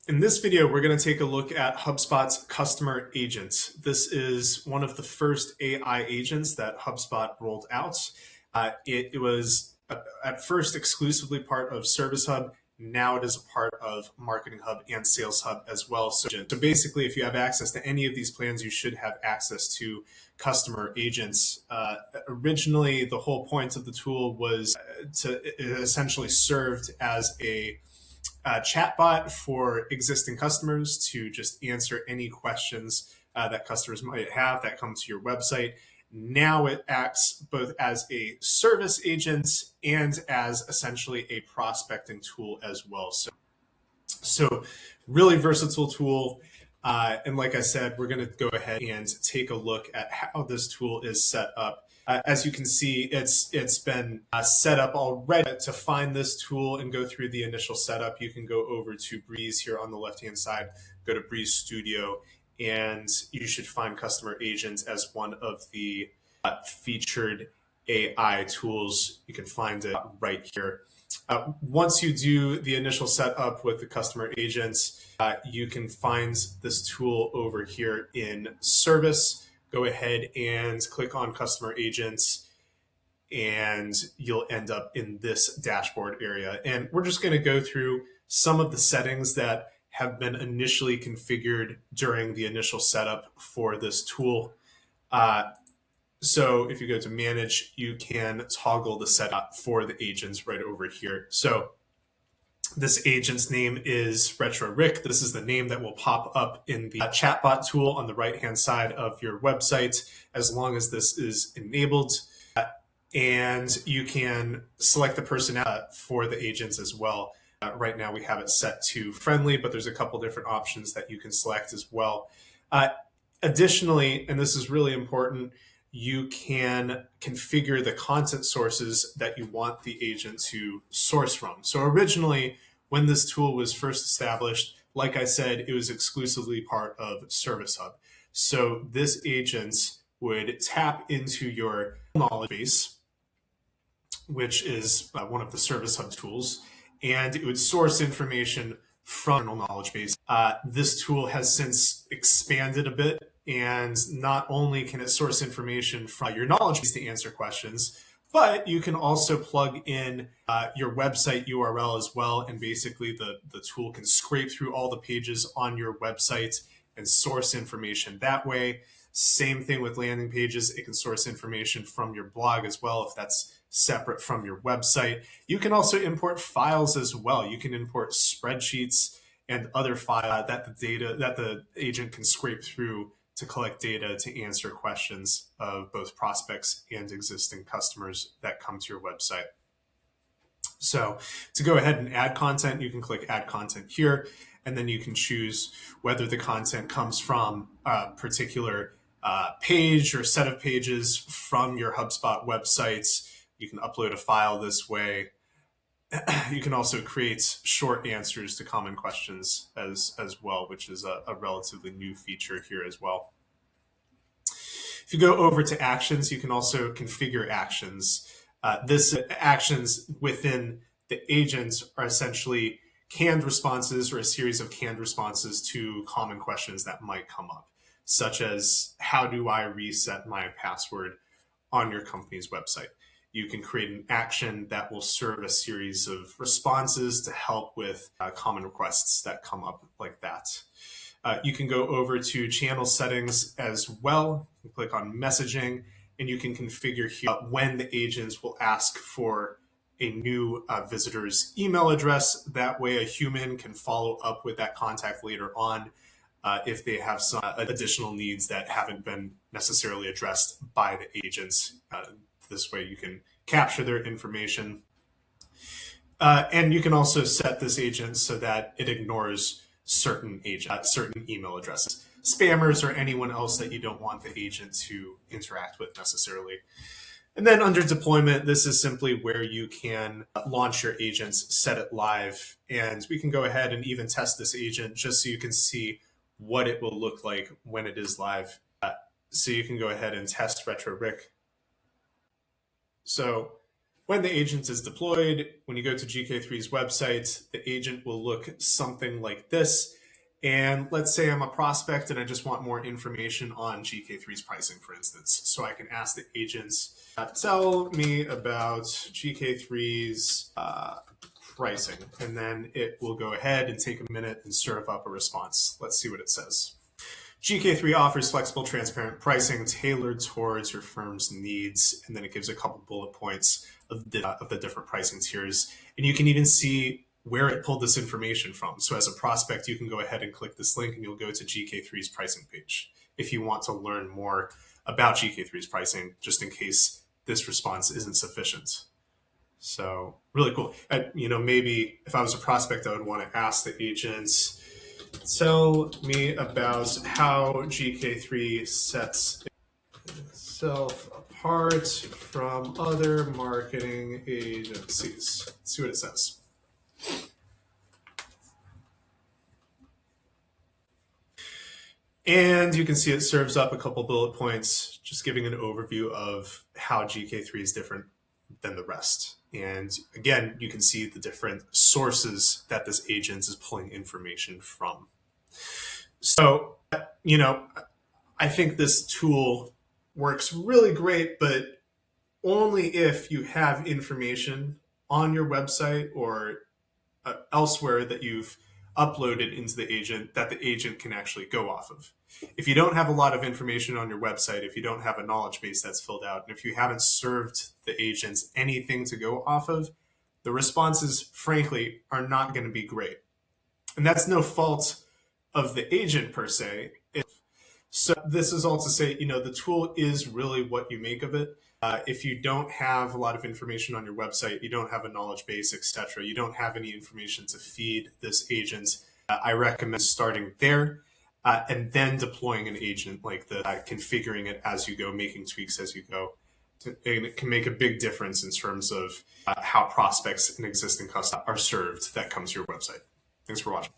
In this video, we're going to take a look at HubSpot's Customer Agent. This is one of the first AI agents that HubSpot rolled out. It was at first exclusively part of Service Hub. Now it is a part of Marketing Hub and Sales Hub as well. So basically, if you have access to any of these plans, you should have access to customer agents. Originally, the whole point of the tool was it essentially served as a chatbot for existing customers to just answer any questions that customers might have that come to your website. Now it acts both as a service agent and as essentially a prospecting tool as well. So really versatile tool. And like I said, we're going to go ahead and take a look at how this tool is set up. As you can see, it's been set up already. To find this tool and go through the initial setup, you can go over to Breeze here on the left-hand side, go to Breeze Studio, and you should find Customer Agents as one of the featured AI tools. You can find it right here. Once you do the initial setup with the Customer Agents, you can find this tool over here in Service. Go ahead and click on Customer Agents, and you'll end up in this dashboard area. And we're just going to go through some of the settings that have been initially configured during the initial setup for this tool. So if you go to Manage, you can toggle the setup for the agents right over here. So this agent's name is Retro Rick. This is the name that will pop up in the chatbot tool on the right-hand side of your website, as long as this is enabled. And you can select the personality for the agents as well. Right now we have it set to friendly, but there's a couple different options that you can select as well. Additionally, and this is really important, you can configure the content sources that you want the agent to source from. So originally, when this tool was first established, like I said, it was exclusively part of Service Hub. So this agent would tap into your knowledge base, which is one of the Service Hub tools, and it would source information from your knowledge base. This tool has since expanded a bit, and not only can it source information from your knowledge base to answer questions, but you can also plug in your website URL as well. And basically the tool can scrape through all the pages on your website and source information that way. Same thing with landing pages. It can source information from your blog as well if that's separate from your website. You can also import files as well. You can import spreadsheets and other files that the agent can scrape through to collect data to answer questions of both prospects and existing customers that come to your website. So to go ahead and add content, you can click Add Content here, and then you can choose whether the content comes from a particular page or set of pages from your HubSpot websites. You can upload a file this way. You can also create short answers to common questions as well, which is a relatively new feature here as well. If you go over to actions, you can also configure actions. This actions within the agents are essentially canned responses or a series of canned responses to common questions that might come up, such as how do I reset my password on your company's website? You can create an action that will serve a series of responses to help with common requests that come up like that. You can go over to channel settings as well. You click on messaging, and you can configure here when the agents will ask for a new visitor's email address. That way a human can follow up with that contact later on if they have some additional needs that haven't been necessarily addressed by the agents. This way you can capture their information. And you can also set this agent so that it ignores certain email addresses, spammers, or anyone else that you don't want the agent to interact with necessarily. And then under deployment, this is simply where you can launch your agents, set it live, and we can go ahead and even test this agent just so you can see what it will look like when it is live. So you can go ahead and test Retro Rick. So when the agent is deployed, when you go to GK3's website, the agent will look something like this. And let's say I'm a prospect and I just want more information on GK3's pricing, for instance. So I can ask the agents, tell me about GK3's pricing. And then it will go ahead and take a minute and serve up a response. Let's see what it says. GK3 offers flexible, transparent pricing tailored towards your firm's needs. And then it gives a couple bullet points of the different pricing tiers. And you can even see where it pulled this information from. So as a prospect, you can go ahead and click this link and you'll go to GK3's pricing page if you want to learn more about GK3's pricing, just in case this response isn't sufficient. So really cool. Maybe if I was a prospect, I would want to ask the agents, tell me about how GK3 sets itself apart from other marketing agencies. Let's see what it says. And you can see it serves up a couple bullet points, just giving an overview of how GK3 is different than the rest. And again, you can see the different sources that this agent is pulling information from. So, I think this tool works really great, but only if you have information on your website or elsewhere that you've uploaded into the agent that the agent can actually go off of. If you don't have a lot of information on your website, if you don't have a knowledge base that's filled out, and if you haven't served the agents anything to go off of, the responses, frankly, are not going to be great. And that's no fault of the agent per se. So this is all to say, the tool is really what you make of it. If you don't have a lot of information on your website, you don't have a knowledge base, etc., you don't have any information to feed this agent, I recommend starting there and then deploying an agent like the configuring it as you go, making tweaks as you go. And it can make a big difference in terms of how prospects and existing customers are served that comes to your website. Thanks for watching.